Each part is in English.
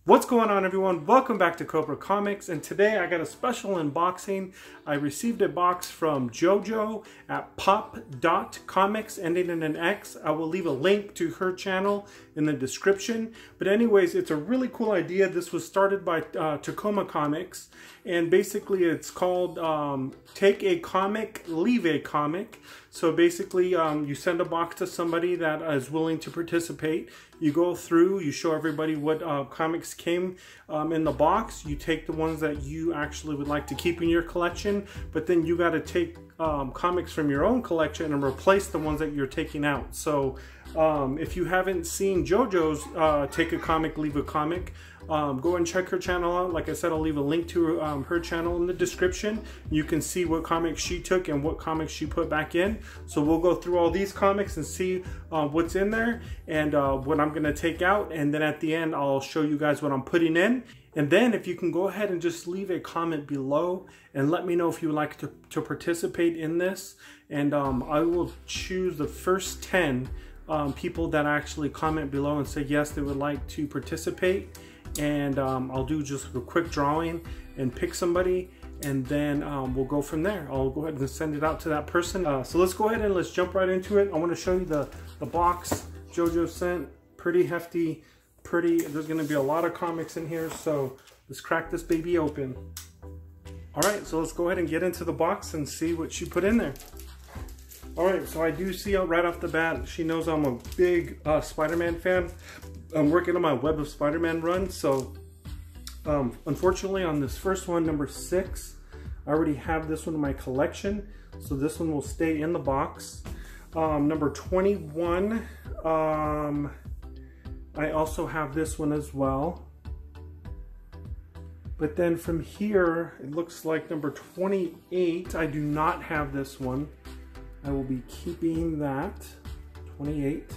What's going on, everyone? Welcome back to PopDotComix, and today I got a special unboxing. I received a box from JoJo at PopDotComix, ending in an X. I will leave a link to her channel in the description. But anyways, it's a really cool idea. This was started by Tacoma Comics, and basically it's called Take a Comic, Leave a Comic. So basically you send a box to somebody that is willing to participate. You go through, you show everybody what comics came in the box. You take the ones that you actually would like to keep in your collection, but then you got to take comics from your own collection and replace the ones that you're taking out. So if you haven't seen JoJo's Take a Comic, Leave a Comic, go and check her channel out. Like I said, I'll leave a link to her channel in the description. You can see what comics she took and what comics she put back in. So we'll go through all these comics and see what's in there and what I'm gonna take out, and then at the end I'll show you guys what I'm putting in. And then if you can go ahead and just leave a comment below and let me know if you would like to participate in this, and I will choose the first 10 people that actually comment below and say yes, they would like to participate. And I'll do just a quick drawing and pick somebody, and then we'll go from there. I'll go ahead and send it out to that person. So let's go ahead and let's jump right into it. I want to show you the box JoJo sent. Pretty hefty, there's going to be a lot of comics in here, so let's crack this baby open. Alright, so let's go ahead and get into the box and see what she put in there. Alright, so I do see right off the bat, she knows I'm a big Spider-Man fan. I'm working on my Web of Spider-Man run, so unfortunately on this first one, number 6, I already have this one in my collection, so this one will stay in the box. Number 21, I also have this one as well. But then from here, it looks like number 28, I do not have this one. I will be keeping that, 28.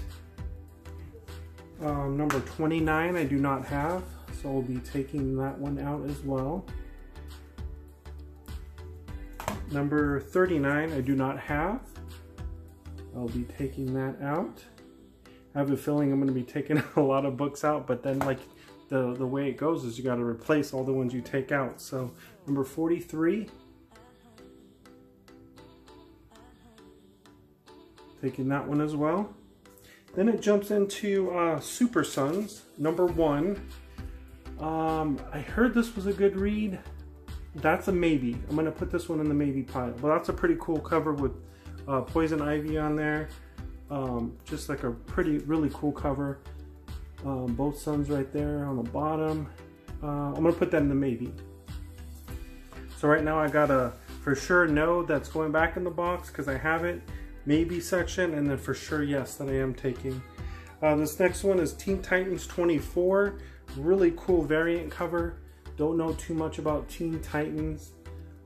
Number 29 I do not have, so I'll be taking that one out as well. Number 39 I do not have. I'll be taking that out. I have a feeling I'm going to be taking a lot of books out, but then like the way it goes is you got to replace all the ones you take out. So number 43, taking that one as well. Then it jumps into Super Sons, number 1. I heard this was a good read. That's a maybe. I'm going to put this one in the maybe pile. But that's a pretty cool cover with Poison Ivy on there. Just like a really cool cover. Both suns right there on the bottom. I'm going to put that in the maybe. So right now I got a for sure no that's going back in the box because I have it. Maybe section, and then for sure yes that I am taking. This next one is Teen Titans 24. Really cool variant cover. Don't know too much about Teen Titans,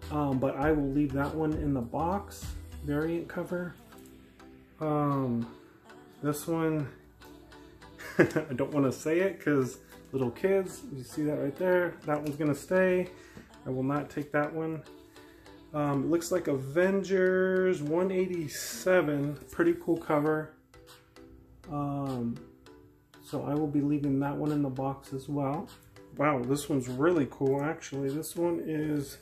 but I will leave that one in the box. Variant cover. This one I don't want to say it because little kids, you see that right there, that one's gonna stay. I will not take that one. It looks like Avengers 187, pretty cool cover. So I will be leaving that one in the box as well. Wow, this one's really cool actually. This one is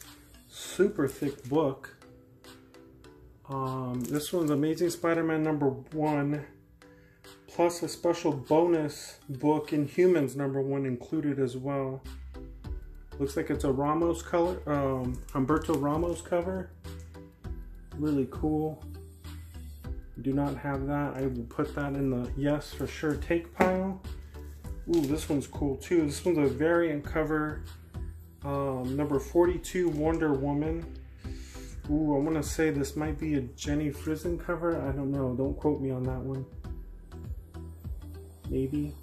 super thick book. This one's Amazing Spider-Man number 1, plus a special bonus book, Inhumans number 1 included as well. Looks like it's a Ramos color, Humberto Ramos cover. Really cool. Do not have that. I will put that in the yes for sure take pile. Ooh, this one's cool too. This one's a variant cover. Number 42, Wonder Woman. Ooh, I want to say this might be a Jenny Frison cover. I don't know. Don't quote me on that one. Maybe.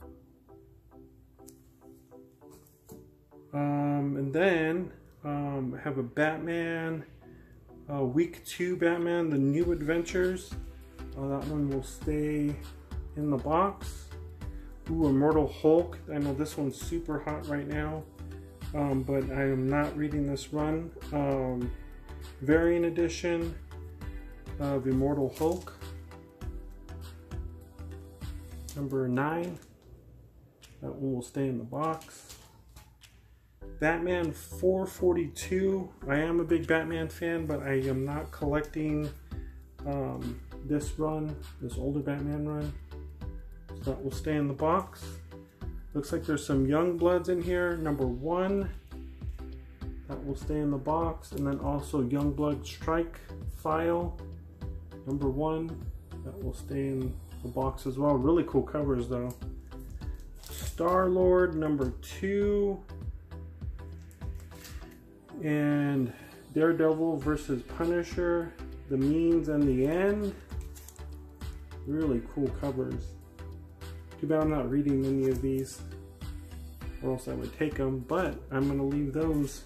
And then I have a Batman, week 2 Batman, The New Adventures. That one will stay in the box. Ooh, Immortal Hulk. I know this one's super hot right now, but I am not reading this run. Variant edition of Immortal Hulk. Number 9. That one will stay in the box. Batman 442. I am a big Batman fan, but I am not collecting this run, this older Batman run. So that will stay in the box. Looks like there's some Young Bloods in here. Number 1. That will stay in the box. And then also Youngblood Strike File. Number 1. That will stay in the box as well. Really cool covers though. Star-Lord number 2. And Daredevil versus Punisher. The Means and the End. Really cool covers. Too bad I'm not reading any of these, or else I would take them, but I'm going to leave those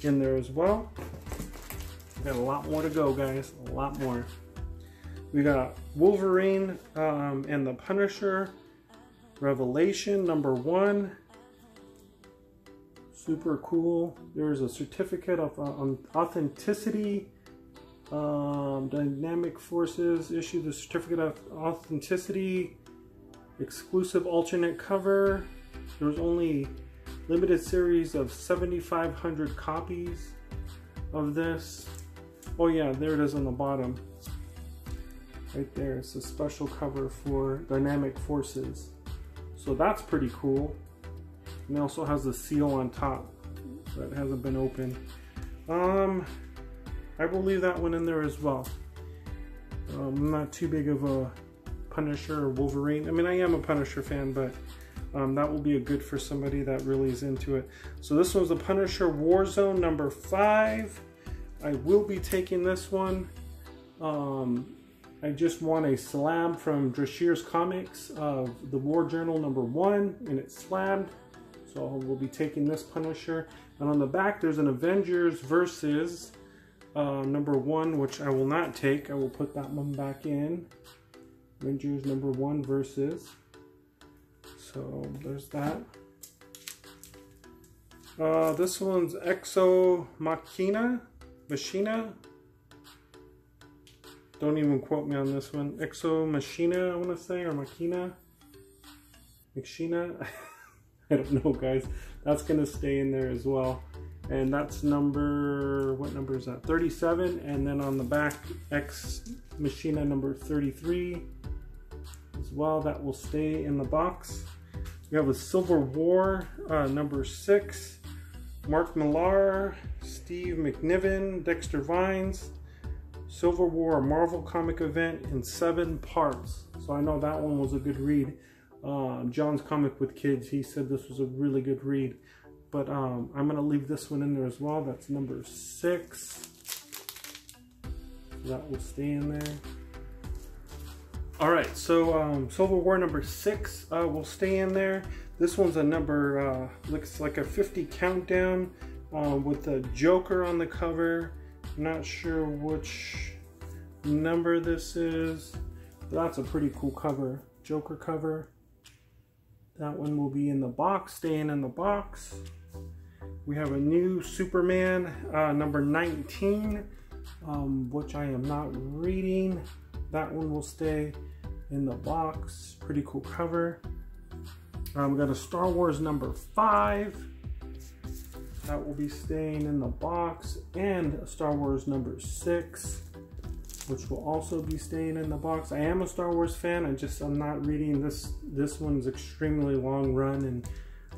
in there as well. We got a lot more to go, guys. A lot more. We got Wolverine and the Punisher. Revelation number 1. Super cool. There's a certificate of authenticity. Dynamic Forces issued the certificate of authenticity. Exclusive alternate cover. There was only limited series of 7,500 copies of this. Oh yeah, there it is on the bottom. Right there, it's a special cover for Dynamic Forces. So that's pretty cool. And it also has the seal on top that hasn't been opened. I will leave that one in there as well. I'm not too big of a Punisher or Wolverine. I mean, I am a Punisher fan, but that will be a good for somebody that really is into it. So this was the Punisher Warzone number 5. I will be taking this one. I just won a slab from Drashir's Comics of the War Journal number 1, and it's slabbed. So we'll be taking this Punisher. And on the back, there's an Avengers versus number 1, which I will not take. I will put that one back in. Avengers number 1 versus. So there's that. This one's Exo Machina. Don't even quote me on this one. Exo Machina, I want to say, or Machina. I don't know, guys. That's going to stay in there as well. And that's number, what number is that? 37. And then on the back, Ex Machina number 33 as well. That will stay in the box. We have a Civil War number 6. Mark Millar, Steve McNiven, Dexter Vines. Civil War, a Marvel comic event in 7 parts. So I know that one was a good read. John's Comic with Kids, he said this was a really good read. But I'm going to leave this one in there as well. That's number 6. That will stay in there. Alright, so Civil War number 6 will stay in there. This one's a number, looks like a 50 countdown with the Joker on the cover. Not sure which number this is. But that's a pretty cool cover. Joker cover. That one will be in the box, staying in the box. We have a new Superman, number 19, which I am not reading. That one will stay in the box. Pretty cool cover. We got a Star Wars number 5. That will be staying in the box. And a Star Wars number 6, which will also be staying in the box. I am a Star Wars fan. I'm not reading this. This one's extremely long run, and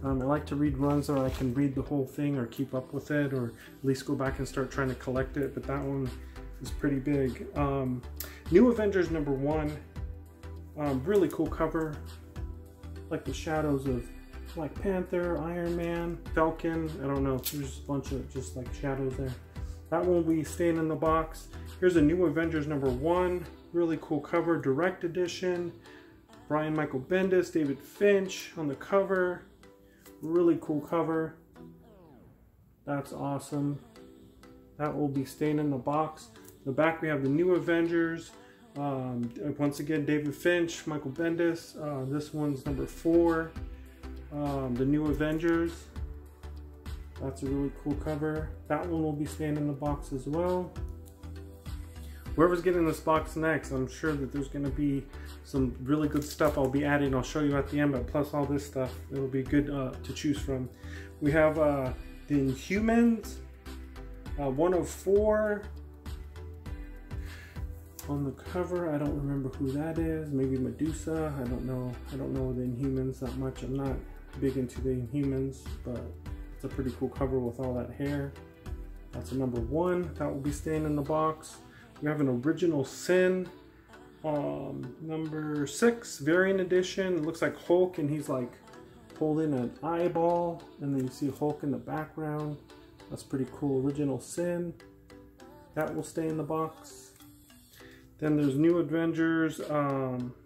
I like to read runs so I can read the whole thing or keep up with it, or at least go back and start trying to collect it. But that one is pretty big. New Avengers number 1. Really cool cover. Like the shadows of Black Panther, Iron Man, Falcon. I don't know. There's a bunch of just like shadows there. That one will be staying in the box. Here's a New Avengers number 1. Really cool cover, direct edition. Brian Michael Bendis, David Finch on the cover. Really cool cover. That's awesome. That will be staying in the box. The back we have the New Avengers. Once again, David Finch, Michael Bendis. This one's number 4. The New Avengers. That's a really cool cover. That one will be staying in the box as well. Whoever's getting this box next, I'm sure that there's going to be some really good stuff I'll be adding. I'll show you at the end, but plus all this stuff, it'll be good to choose from. We have The Inhumans, 104. On the cover, I don't remember who that is. Maybe Medusa. I don't know. I don't know the Inhumans that much. I'm not big into the Inhumans, but it's a pretty cool cover with all that hair. That's a number 1. That will be staying in the box. We have an Original Sin, number 6, variant edition. It looks like Hulk, and he's like holding an eyeball, and then you see Hulk in the background. That's pretty cool. Original Sin. That will stay in the box. Then there's New Avengers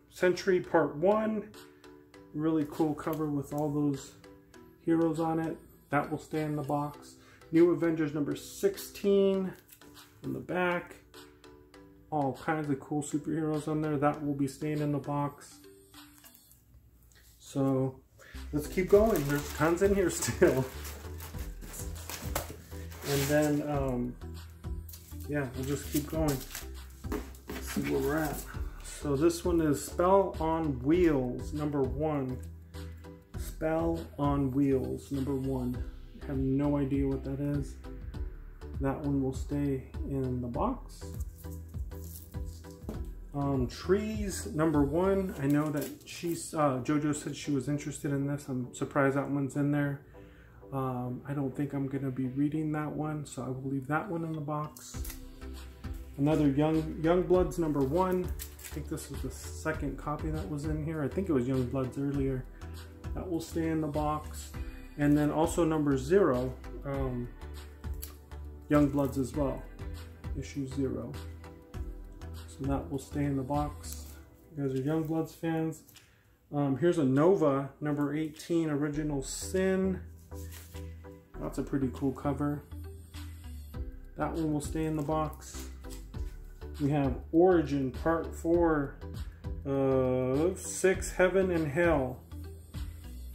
Century Part 1. Really cool cover with all those heroes on it. That will stay in the box. New Avengers number 16 in the back. All kinds of cool superheroes on there. That will be staying in the box. So let's keep going. There's tons in here still. And then, yeah, we'll just keep going. Let's see where we're at. So this one is Spell on Wheels, number 1. Spell on Wheels, number 1. I have no idea what that is. That one will stay in the box. Trees, number 1. I know that JoJo said she was interested in this. I'm surprised that one's in there. I don't think I'm going to be reading that one, so I will leave that one in the box. Another Youngbloods, number 1. I think this was the second copy that was in here. I think it was Youngbloods earlier. That will stay in the box. And then also number 0, Youngbloods as well, issue 0. So that will stay in the box. You guys are Youngbloods fans. Here's a Nova, number 18, Original Sin. That's a pretty cool cover. That one will stay in the box. We have Origin Part 4 of 6, Heaven and Hell.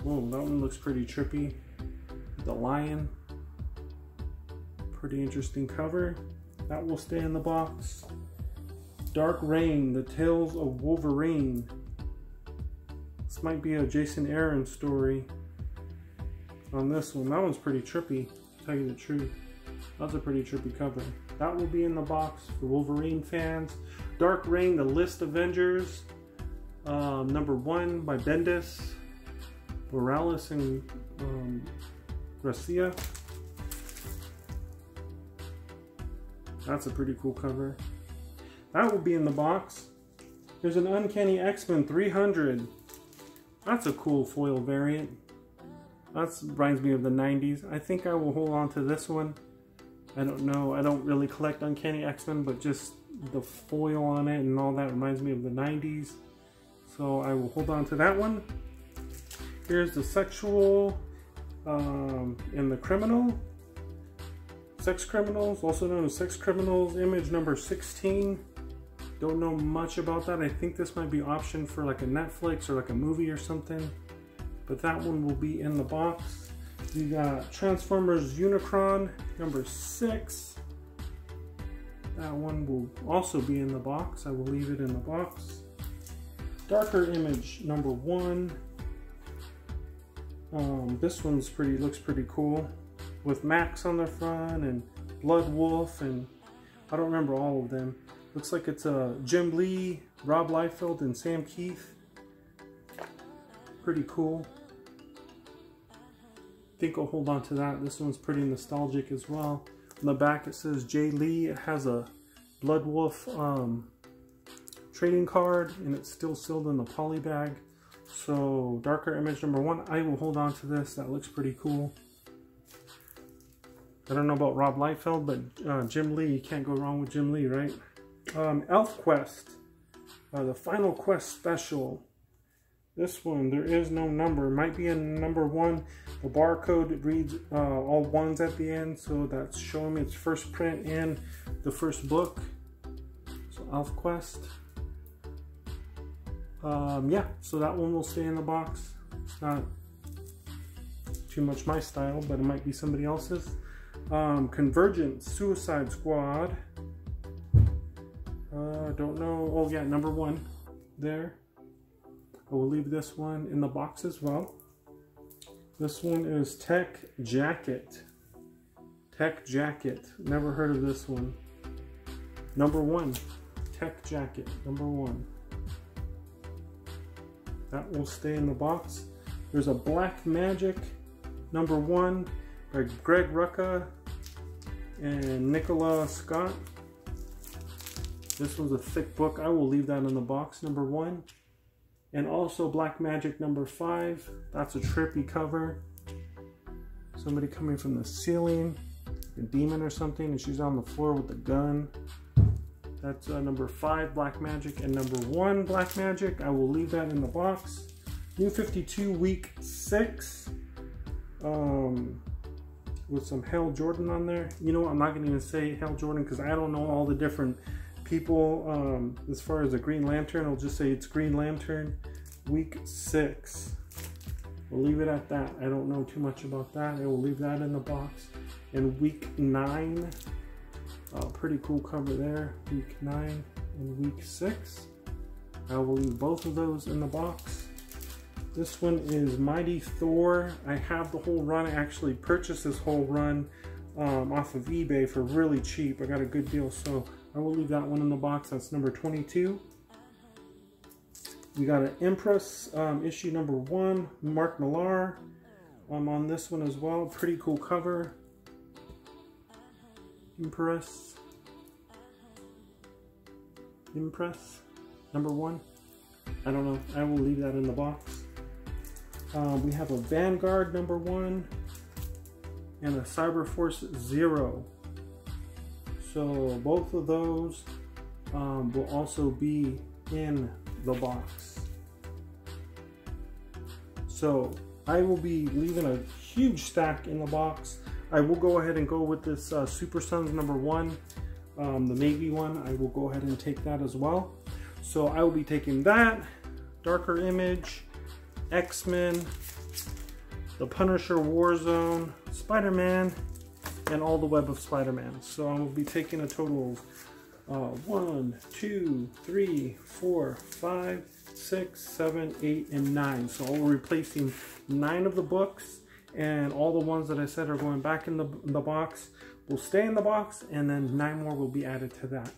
Oh, that one looks pretty trippy. The lion. Pretty interesting cover. That will stay in the box. Dark Reign, The Tales of Wolverine. This might be a Jason Aaron story on this one. That one's pretty trippy, to tell you the truth. That's a pretty trippy cover. That will be in the box for Wolverine fans. Dark Reign, The List Avengers, number 1 by Bendis, Morales, and Garcia. That's a pretty cool cover. That will be in the box. There's an Uncanny X-Men 300. That's a cool foil variant. That reminds me of the 90s. I think I will hold on to this one. I don't know. I don't really collect Uncanny X-Men, but just the foil on it and all that reminds me of the 90s. So I will hold on to that one. Here's the Sexual and the Criminal. Sex Criminals, also known as Sex Criminals, image number 16. Don't know much about that. I think this might be optioned for like a Netflix or like a movie or something. But that one will be in the box. We got Transformers Unicron, number 6. That one will also be in the box. I will leave it in the box. Darker Image, number 1. This one's looks pretty cool. With Max on the front and Blood Wolf, and I don't remember all of them. Looks like it's Jim Lee, Rob Liefeld, and Sam Keith. Pretty cool. I think I'll hold on to that. This one's pretty nostalgic as well. On the back it says Jay Lee. It has a Blood Wolf trading card, and it's still sealed in the poly bag. So Darker Image number 1. I will hold on to this. That looks pretty cool. I don't know about Rob Liefeld, but Jim Lee, you can't go wrong with Jim Lee, right? Elf Quest, the Final Quest Special. This one, there is no number. It might be a number 1. The barcode reads all ones at the end, so that's showing me its first print in the first book. So Elf Quest. Yeah, so that one will stay in the box. It's not too much my style, but it might be somebody else's. Convergence, Suicide Squad. Don't know. Oh yeah, number 1 there. I will leave this one in the box as well. This one is Tech Jacket. Tech Jacket. Never heard of this one. Number One. Tech Jacket. Number One. That will stay in the box. There's a Black Magic Number One by Greg Rucka and Nicola Scott. This one's a thick book. I will leave that in the box. Number One. And also Black Magic Number 5. That's a trippy cover. Somebody coming from the ceiling, a demon or something, and she's on the floor with a gun. That's number 5 Black Magic and number 1 Black Magic. I will leave that in the box. New 52 week 6 with some Hal Jordan on there. You know what? I'm not going to even say Hal Jordan because I don't know all the different people as far as the Green Lantern. I'll just say it's Green Lantern week 6. We'll leave it at that. I don't know too much about that. I will leave that in the box. And week 9, pretty cool cover there. Week 9 and week 6. I will leave both of those in the box. This one is Mighty Thor. I have the whole run. I actually purchased this whole run off of eBay for really cheap. I got a good deal, so I will leave that one in the box. That's number 22. We got an Empress issue number 1, Mark Millar. On this one as well. Pretty cool cover. Empress number 1. I don't know. I will leave that in the box. We have a Vanguard number 1 and a Cyberforce 0. So both of those will also be in the box. So I will be leaving a huge stack in the box. I will go ahead and go with this Super Sons number 1, the Navy one. I will go ahead and take that as well. So I will be taking that, Darker Image, X-Men, the Punisher Warzone, Spider-Man, and all the Web of Spider-Man. So I will be taking a total of 1, 2, 3, 4, 5, 6, 7, 8, and 9. So I'll be replacing 9 of the books, and all the ones that I said are going back in the box will stay in the box, and then 9 more will be added to that.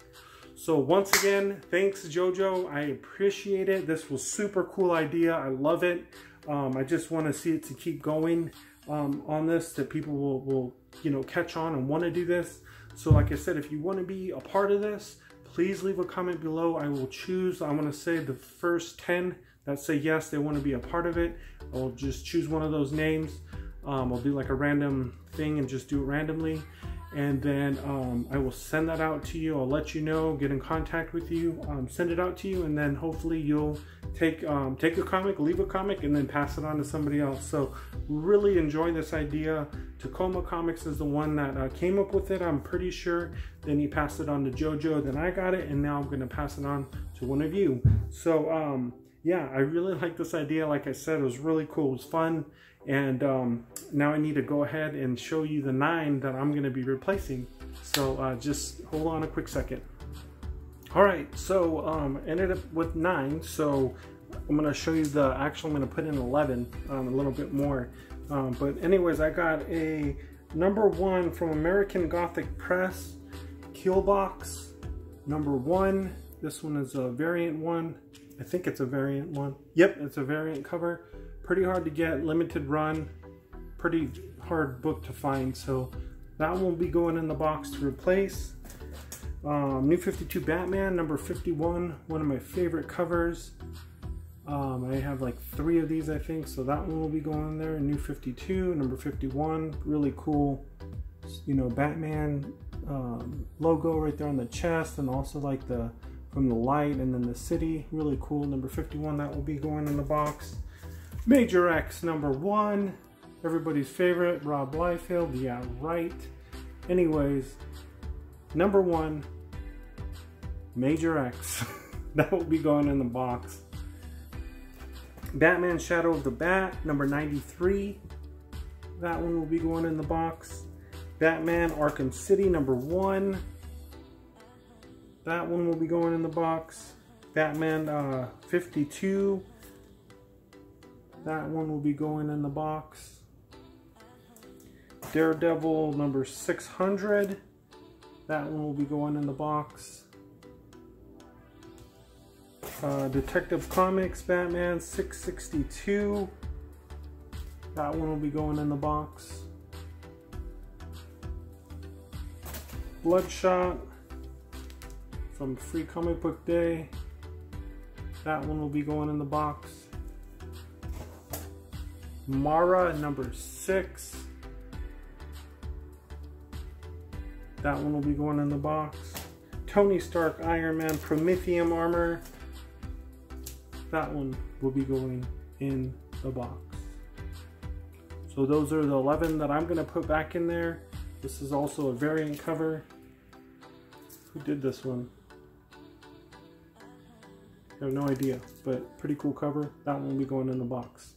So once again, thanks JoJo. I appreciate it. This was super cool idea. I love it. I just want to see it to keep going on this, that people will you know, catch on and want to do this. So like I said, if you want to be a part of this, please leave a comment below. I will choose, I want to say the first 10 that say yes, they want to be a part of it. I'll just choose one of those names. I'll do like a random thing and just do it randomly. And then I will send that out to you. I'll let you know, get in contact with you, send it out to you, and then hopefully you'll take a comic, leave a comic, and then pass it on to somebody else. So really enjoy this idea. Tacoma Comics is the one that came up with it, I'm pretty sure. Then he passed it on to JoJo, then I got it, and now I'm gonna pass it on to one of you. So yeah, I really like this idea. Like I said, it was really cool, it was fun. And now I need to go ahead and show you the 9 that I'm going to be replacing. So just hold on a quick second. Alright, so ended up with 9. So I'm going to show you the actual, I'm going to put in 11, a little bit more. But anyways, I got a number 1 from American Gothic Press, Killbox, number 1. This one is a variant one. I think it's a variant one. Yep, it's a variant cover. Pretty hard to get, limited run, pretty hard book to find, so that will be going in the box to replace. New 52 Batman, number 51, one of my favorite covers. I have like 3 of these, I think, so that one will be going in there. New 52, number 51, really cool, you know, Batman logo right there on the chest, and also like the from the light and then the city, really cool. Number 51, that will be going in the box. Major X number 1, everybody's favorite, Rob Liefeld, yeah, right. Anyways, number 1, Major X, that will be going in the box. Batman Shadow of the Bat, number 93, that one will be going in the box. Batman Arkham City, number 1, that one will be going in the box. Batman 52, that one will be going in the box. Daredevil number 600. That one will be going in the box. Detective Comics Batman 662. That one will be going in the box. Bloodshot from Free Comic Book Day. That one will be going in the box. Mara number 6. That one will be going in the box. Tony Stark Iron Man Prometheum Armor. That one will be going in the box. So those are the 11 that I'm going to put back in there. This is also a variant cover. Who did this one? I have no idea, but pretty cool cover. That one will be going in the box.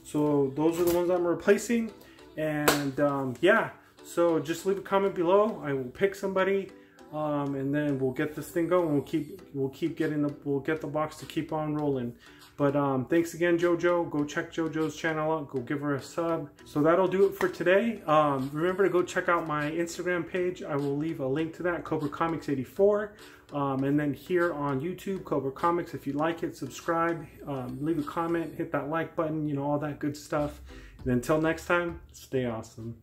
So those are the ones I'm replacing. And yeah, so just leave a comment below. I will pick somebody. And then we'll get this thing going. We'll get the box to keep on rolling. But thanks again, JoJo. Go check JoJo's channel out. Go give her a sub. So that'll do it for today. Remember to go check out my Instagram page. I will leave a link to that, CobraComics84. And then here on YouTube, Cobra Comics. If you like it, subscribe, leave a comment, hit that like button, you know, all that good stuff. And until next time, stay awesome.